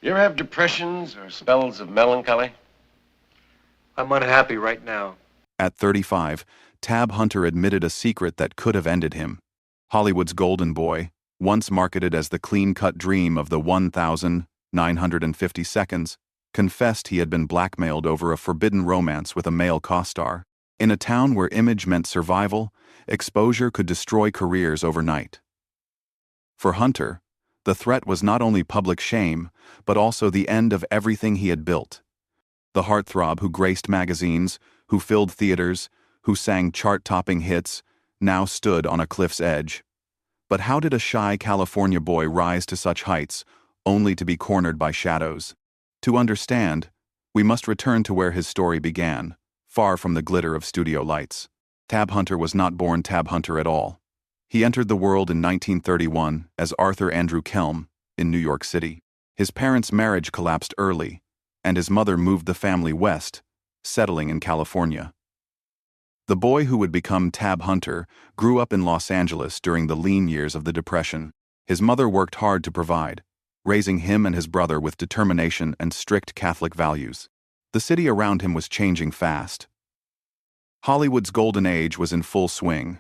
You ever have depressions or spells of melancholy? I'm unhappy right now. At 35, Tab Hunter admitted a secret that could have ended him. Hollywood's golden boy, once marketed as the clean-cut dream of the 1,950 seconds, confessed he had been blackmailed over a forbidden romance with a male co-star. In a town where image meant survival, exposure could destroy careers overnight. For Hunter, the threat was not only public shame, but also the end of everything he had built. The heartthrob who graced magazines, who filled theaters, who sang chart-topping hits, now stood on a cliff's edge. But how did a shy California boy rise to such heights, only to be cornered by shadows? To understand, we must return to where his story began, far from the glitter of studio lights. Tab Hunter was not born Tab Hunter at all. He entered the world in 1931 as Arthur Andrew Kelm in New York City. His parents' marriage collapsed early, and his mother moved the family west, settling in California. The boy who would become Tab Hunter grew up in Los Angeles during the lean years of the Depression. His mother worked hard to provide, raising him and his brother with determination and strict Catholic values. The city around him was changing fast. Hollywood's golden age was in full swing.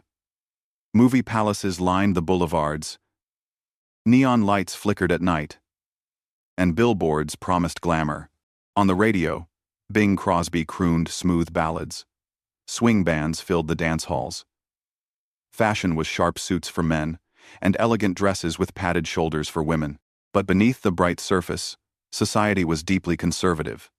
Movie palaces lined the boulevards. Neon lights flickered at night, and billboards promised glamour. On the radio, Bing Crosby crooned smooth ballads. Swing bands filled the dance halls. Fashion was sharp suits for men, and elegant dresses with padded shoulders for women. But beneath the bright surface, society was deeply conservative.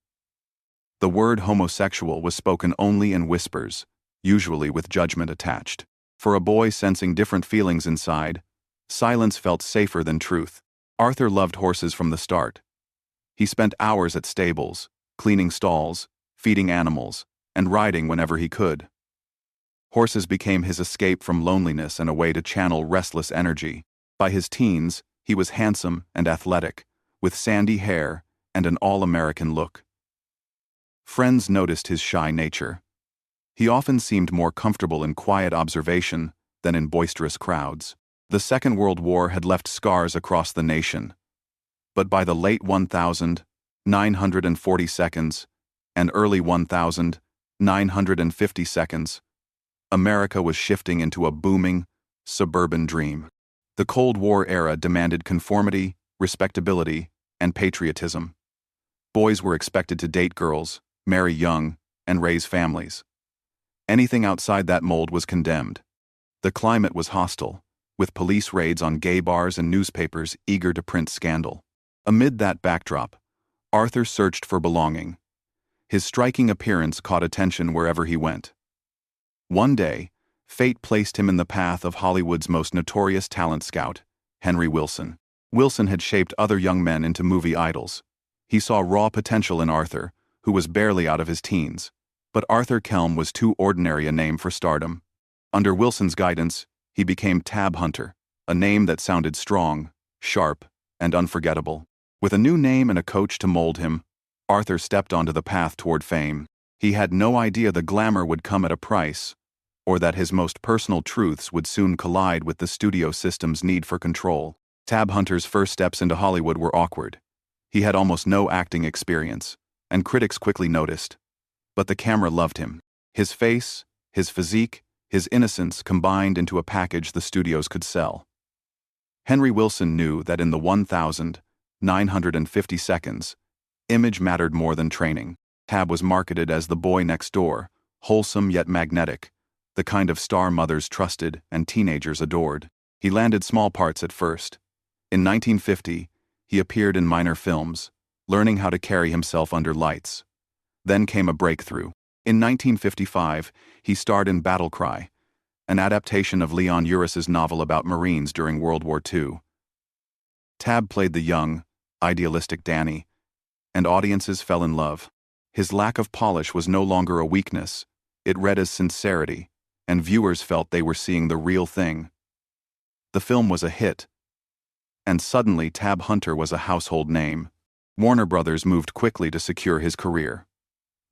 The word homosexual was spoken only in whispers, usually with judgment attached. For a boy sensing different feelings inside, silence felt safer than truth. Arthur loved horses from the start. He spent hours at stables, cleaning stalls, feeding animals, and riding whenever he could. Horses became his escape from loneliness and a way to channel restless energy. By his teens, he was handsome and athletic, with sandy hair and an all-American look. Friends noticed his shy nature. He often seemed more comfortable in quiet observation than in boisterous crowds. The Second World War had left scars across the nation. But by the late 1940 seconds and early 1950 seconds, America was shifting into a booming, suburban dream. The Cold War era demanded conformity, respectability, and patriotism. Boys were expected to date girls, marry young, and raise families. Anything outside that mold was condemned. The climate was hostile, with police raids on gay bars and newspapers eager to print scandal. Amid that backdrop, Arthur searched for belonging. His striking appearance caught attention wherever he went. One day, fate placed him in the path of Hollywood's most notorious talent scout, Henry Wilson. Wilson had shaped other young men into movie idols. He saw raw potential in Arthur, who was barely out of his teens. But Arthur Kelm was too ordinary a name for stardom. Under Wilson's guidance, he became Tab Hunter, a name that sounded strong, sharp, and unforgettable. With a new name and a coach to mold him, Arthur stepped onto the path toward fame. He had no idea the glamour would come at a price, or that his most personal truths would soon collide with the studio system's need for control. Tab Hunter's first steps into Hollywood were awkward. He had almost no acting experience, and critics quickly noticed. But the camera loved him. His face, his physique, his innocence combined into a package the studios could sell. Henry Wilson knew that in the 1,950 seconds, image mattered more than training. Tab was marketed as the boy next door, wholesome yet magnetic, the kind of star mothers trusted and teenagers adored. He landed small parts at first. In 1950, he appeared in minor films, learning how to carry himself under lights. Then came a breakthrough. In 1955, he starred in Battle Cry, an adaptation of Leon Uris's novel about Marines during World War II. Tab played the young, idealistic Danny, and audiences fell in love. His lack of polish was no longer a weakness. It read as sincerity, and viewers felt they were seeing the real thing. The film was a hit, and suddenly Tab Hunter was a household name. Warner Brothers moved quickly to secure his career.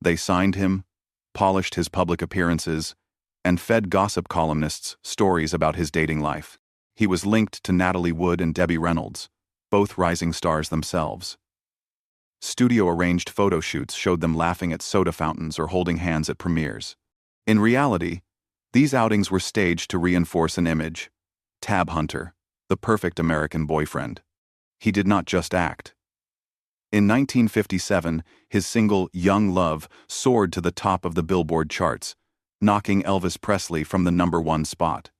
They signed him, polished his public appearances, and fed gossip columnists stories about his dating life. He was linked to Natalie Wood and Debbie Reynolds, both rising stars themselves. Studio-arranged photo shoots showed them laughing at soda fountains or holding hands at premieres. In reality, these outings were staged to reinforce an image. Tab Hunter, the perfect American boyfriend. He did not just act. In 1957, his single Young Love soared to the top of the Billboard charts, knocking Elvis Presley from the #1 spot.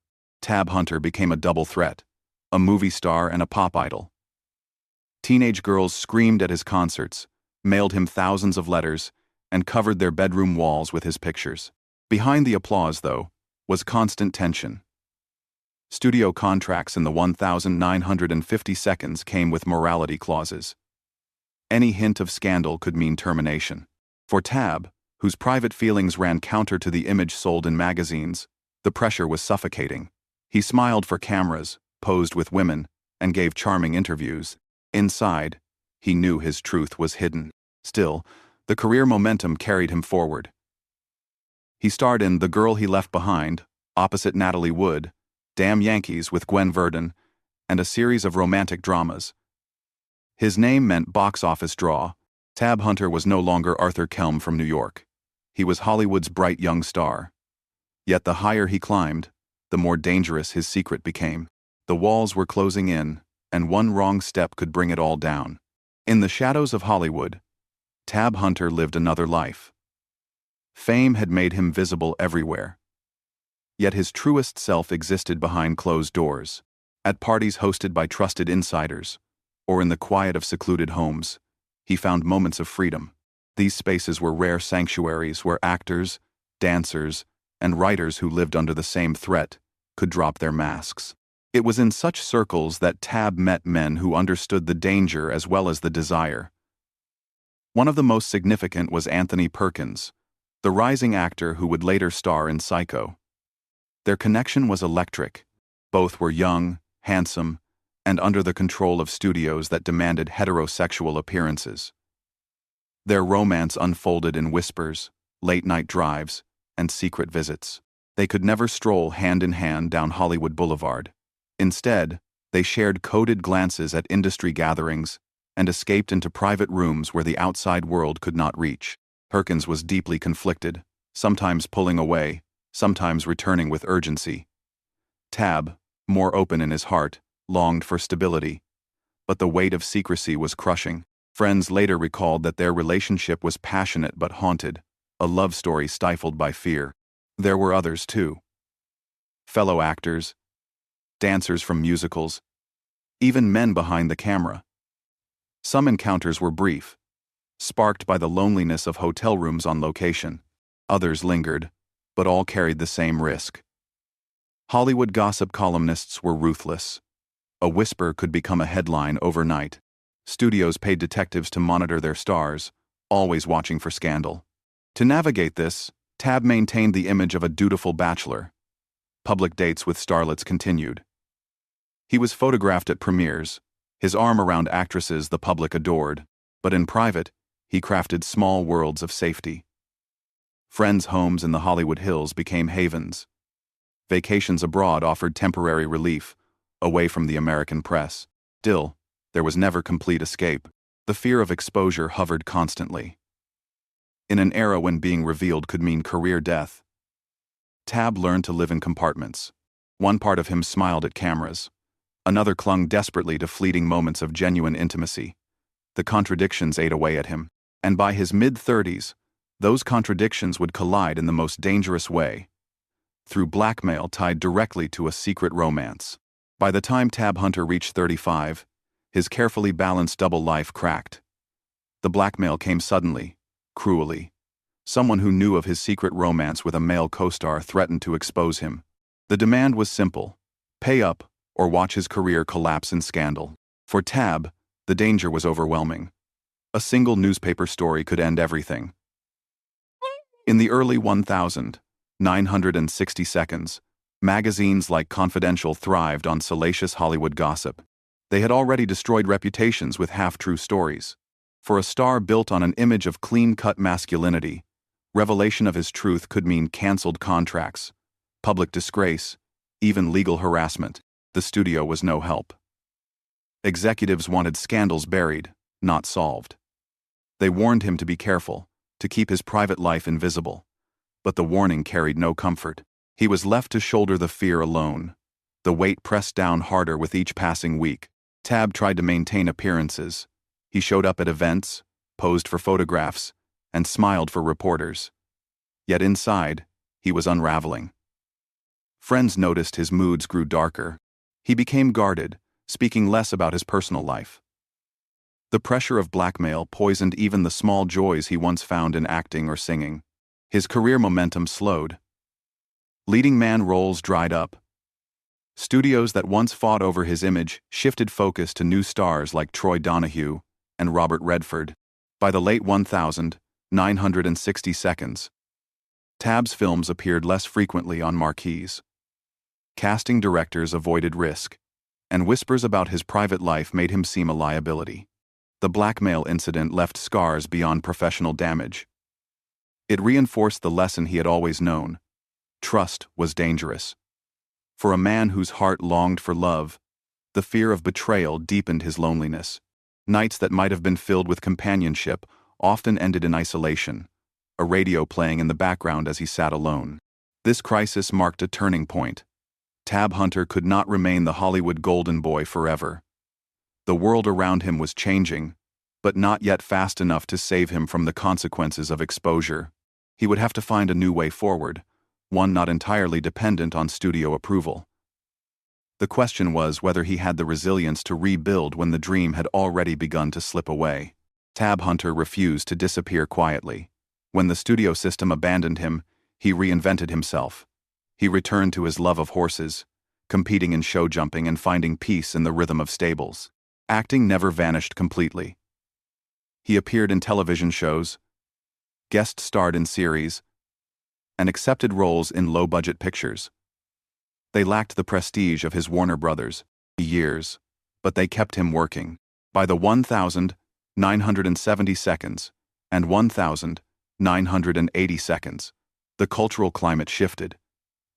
Tab Hunter became a double threat, a movie star and a pop idol. Teenage girls screamed at his concerts, mailed him thousands of letters, and covered their bedroom walls with his pictures. Behind the applause, though, was constant tension. Studio contracts in the 1,950 seconds came with morality clauses. Any hint of scandal could mean termination. For Tab, whose private feelings ran counter to the image sold in magazines, the pressure was suffocating. He smiled for cameras, posed with women, and gave charming interviews. Inside, he knew his truth was hidden. Still, the career momentum carried him forward. He starred in The Girl He Left Behind, opposite Natalie Wood, Damn Yankees with Gwen Verdon, and a series of romantic dramas. His name meant box office draw. Tab Hunter was no longer Arthur Kelm from New York. He was Hollywood's bright young star. Yet the higher he climbed, the more dangerous his secret became. The walls were closing in, and one wrong step could bring it all down. In the shadows of Hollywood, Tab Hunter lived another life. Fame had made him visible everywhere. Yet his truest self existed behind closed doors, at parties hosted by trusted insiders, or in the quiet of secluded homes. He found moments of freedom. These spaces were rare sanctuaries where actors, dancers, and writers who lived under the same threat could drop their masks. It was in such circles that Tab met men who understood the danger as well as the desire. One of the most significant was Anthony Perkins, the rising actor who would later star in Psycho. Their connection was electric. Both were young, handsome, and under the control of studios that demanded heterosexual appearances. Their romance unfolded in whispers, late-night drives, and secret visits. They could never stroll hand in hand down Hollywood Boulevard. Instead, they shared coded glances at industry gatherings and escaped into private rooms where the outside world could not reach. Perkins was deeply conflicted, sometimes pulling away, sometimes returning with urgency. Tab, more open in his heart, longed for stability. But the weight of secrecy was crushing. Friends later recalled that their relationship was passionate but haunted, a love story stifled by fear. There were others too. Fellow actors, dancers from musicals, even men behind the camera. Some encounters were brief, sparked by the loneliness of hotel rooms on location. Others lingered, but all carried the same risk. Hollywood gossip columnists were ruthless. A whisper could become a headline overnight. Studios paid detectives to monitor their stars, always watching for scandal. To navigate this, Tab maintained the image of a dutiful bachelor. Public dates with starlets continued. He was photographed at premieres, his arm around actresses the public adored, but in private, he crafted small worlds of safety. Friends' homes in the Hollywood Hills became havens. Vacations abroad offered temporary relief, away from the American press. Still, there was never complete escape. The fear of exposure hovered constantly. In an era when being revealed could mean career death, Tab learned to live in compartments. One part of him smiled at cameras. Another clung desperately to fleeting moments of genuine intimacy. The contradictions ate away at him, and by his mid-30s, those contradictions would collide in the most dangerous way, through blackmail tied directly to a secret romance. By the time Tab Hunter reached 35, his carefully balanced double life cracked. The blackmail came suddenly, cruelly. Someone who knew of his secret romance with a male co-star threatened to expose him. The demand was simple: pay up or watch his career collapse in scandal. For Tab, the danger was overwhelming. A single newspaper story could end everything. In the early 1960 seconds, magazines like Confidential thrived on salacious Hollywood gossip. They had already destroyed reputations with half-true stories. For a star built on an image of clean-cut masculinity, revelation of his truth could mean canceled contracts, public disgrace, even legal harassment. The studio was no help. Executives wanted scandals buried, not solved. They warned him to be careful, to keep his private life invisible. But the warning carried no comfort. He was left to shoulder the fear alone. The weight pressed down harder with each passing week. Tab tried to maintain appearances. He showed up at events, posed for photographs, and smiled for reporters. Yet inside, he was unraveling. Friends noticed his moods grew darker. He became guarded, speaking less about his personal life. The pressure of blackmail poisoned even the small joys he once found in acting or singing. His career momentum slowed. Leading man roles dried up. Studios that once fought over his image shifted focus to new stars like Troy Donahue and Robert Redford. By the late 1960s, Tab's films appeared less frequently on marquees. Casting directors avoided risk, and whispers about his private life made him seem a liability. The blackmail incident left scars beyond professional damage. It reinforced the lesson he had always known: trust was dangerous. For a man whose heart longed for love, the fear of betrayal deepened his loneliness. Nights that might have been filled with companionship often ended in isolation, a radio playing in the background as he sat alone. This crisis marked a turning point. Tab Hunter could not remain the Hollywood golden boy forever. The world around him was changing, but not yet fast enough to save him from the consequences of exposure. He would have to find a new way forward, one not entirely dependent on studio approval. The question was whether he had the resilience to rebuild when the dream had already begun to slip away. Tab Hunter refused to disappear quietly. When the studio system abandoned him, he reinvented himself. He returned to his love of horses, competing in show jumping and finding peace in the rhythm of stables. Acting never vanished completely. He appeared in television shows, guest starred in series, and accepted roles in low-budget pictures. They lacked the prestige of his Warner Brothers years, but they kept him working. By the 1970s and 1980s, the cultural climate shifted.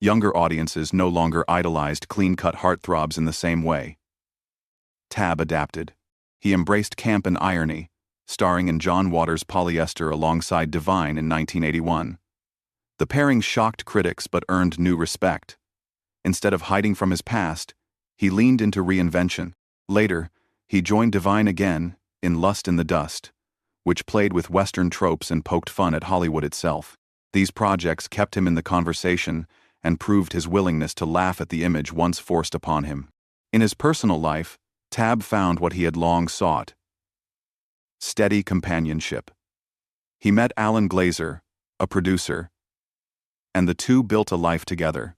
Younger audiences no longer idolized clean-cut heartthrobs in the same way. Tab adapted. He embraced camp and irony, starring in John Waters' Polyester alongside Divine in 1981. The pairing shocked critics but earned new respect. Instead of hiding from his past, he leaned into reinvention. Later, he joined Divine again in Lust in the Dust, which played with Western tropes and poked fun at Hollywood itself. These projects kept him in the conversation and proved his willingness to laugh at the image once forced upon him. In his personal life, Tab found what he had long sought: steady companionship. He met Alan Glazer, a producer, and the two built a life together.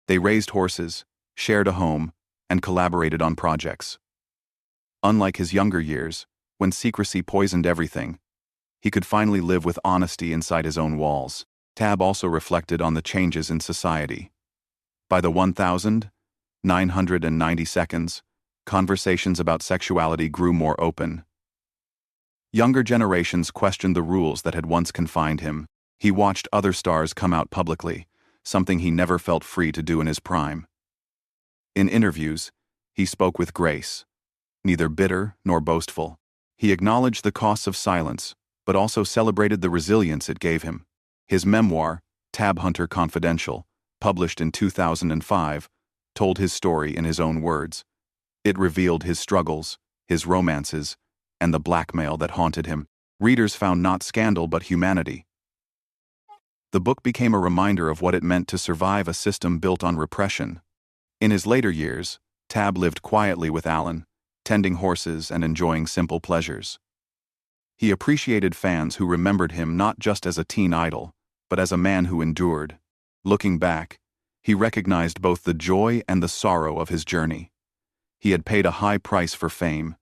They raised horses, shared a home, and collaborated on projects. Unlike his younger years, when secrecy poisoned everything, he could finally live with honesty inside his own walls. Tab also reflected on the changes in society. By the 1990s, conversations about sexuality grew more open. Younger generations questioned the rules that had once confined him. He watched other stars come out publicly, something he never felt free to do in his prime. In interviews, he spoke with grace, neither bitter nor boastful. He acknowledged the costs of silence, but also celebrated the resilience it gave him. His memoir, Tab Hunter Confidential, published in 2005, told his story in his own words. It revealed his struggles, his romances, and the blackmail that haunted him. Readers found not scandal but humanity. The book became a reminder of what it meant to survive a system built on repression. In his later years, Tab lived quietly with Alan, tending horses and enjoying simple pleasures. He appreciated fans who remembered him not just as a teen idol, but as a man who endured. Looking back, he recognized both the joy and the sorrow of his journey. He had paid a high price for fame,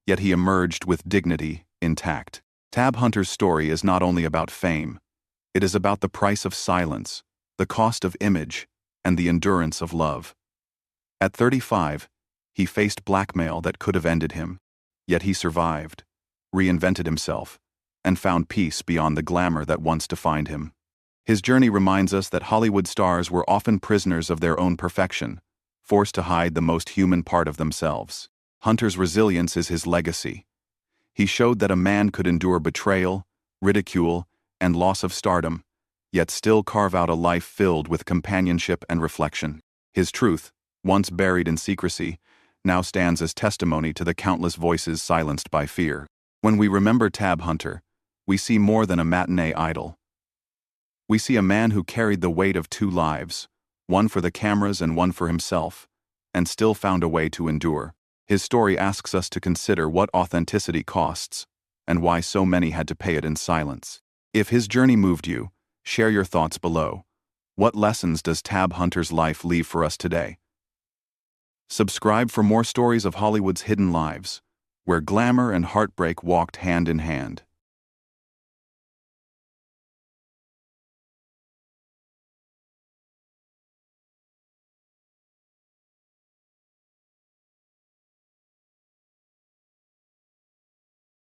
yet he emerged with dignity intact. Tab Hunter's story is not only about fame, it is about the price of silence, the cost of image, and the endurance of love. At 35, he faced blackmail that could have ended him, yet he survived, reinvented himself, and found peace beyond the glamour that once defined him. His journey reminds us that Hollywood stars were often prisoners of their own perfection, forced to hide the most human part of themselves. Hunter's resilience is his legacy. He showed that a man could endure betrayal, ridicule, and loss of stardom, yet still carve out a life filled with companionship and reflection. His truth, once buried in secrecy, now stands as testimony to the countless voices silenced by fear. When we remember Tab Hunter, we see more than a matinee idol. We see a man who carried the weight of two lives, one for the cameras and one for himself, and still found a way to endure. His story asks us to consider what authenticity costs, and why so many had to pay it in silence. If his journey moved you, share your thoughts below. What lessons does Tab Hunter's life leave for us today? Subscribe for more stories of Hollywood's hidden lives, where glamour and heartbreak walked hand in hand.